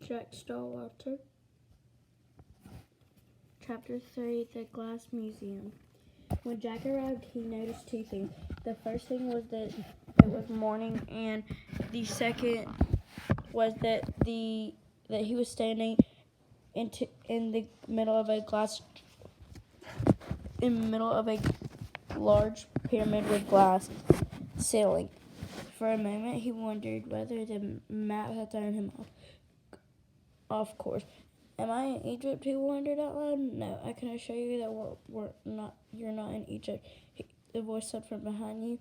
Jack Stalwart. Chapter 3, The Glass Museum. When Jack arrived, he noticed two things. The first thing was that it was morning, and the second was that he was standing in the middle of a large pyramid with glass ceiling. For a moment, he wondered whether the map had thrown him off course. Am I in Egypt? He wondered out loud. No, I can assure you that you're not in Egypt. The voice said from behind you.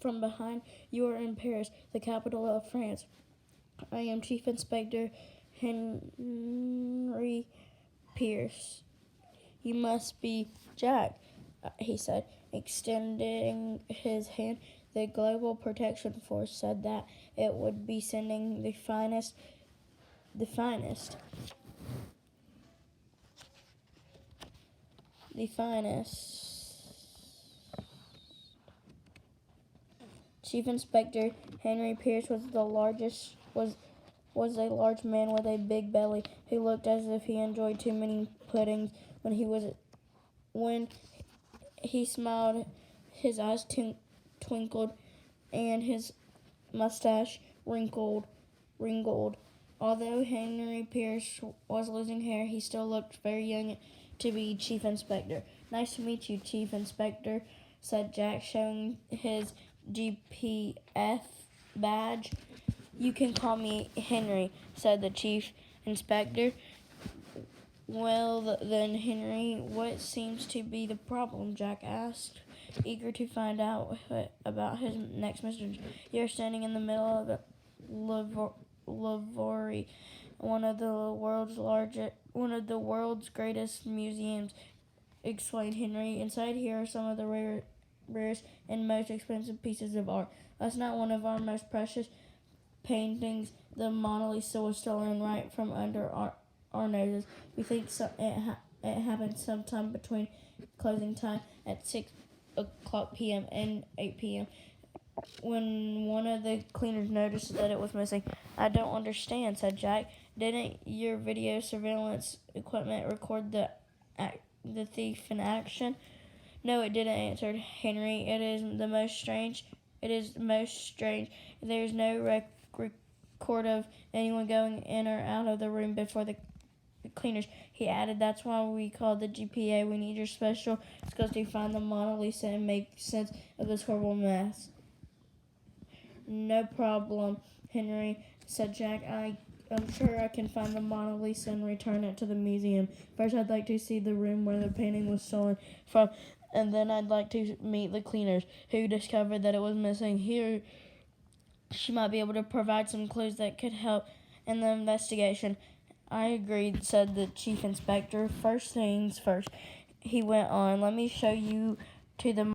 From behind, you are in Paris, the capital of France. I am Chief Inspector Henry Pierce. You must be Jack, he said, extending his hand. The Global Protection Force said that it would be sending the finest. Chief Inspector Henry Pierce was a large man with a big belly who looked as if he enjoyed too many puddings. When he smiled, his eyes twinkled, and his mustache wrinkled. Although Henry Pierce was losing hair, he still looked very young to be Chief Inspector. Nice to meet you, Chief Inspector, said Jack, showing his GPS badge. You can call me Henry, said the Chief Inspector. Well, then, Henry, what seems to be the problem? Jack asked, eager to find out about his next mission. You're standing in the middle of a laboratory, one of the world's greatest museums, explained Henry. Inside here are some of the rarest and most expensive pieces of art. That's not one of our most precious paintings. The Mona Lisa was stolen right from under our noses. We think it happened sometime between closing time at 6 o'clock p.m. and 8 p.m. when one of the cleaners noticed that it was missing. I don't understand, said Jack. Didn't your video surveillance equipment record the thief in action? No, it didn't, answered Henry. It is most strange. There's no record of anyone going in or out of the room before the cleaners. He added, that's why we call the GPA. We need your special skills to find the Mona Lisa and make sense of this horrible mess. No problem, Henry, said Jack. I'm sure I can find the Mona Lisa and return it to the museum. First, I'd like to see the room where the painting was stolen from, and then I'd like to meet the cleaners who discovered that it was missing. Here, she might be able to provide some clues that could help in the investigation. I agreed, said the Chief Inspector. First things first, he went on. Let me show you to the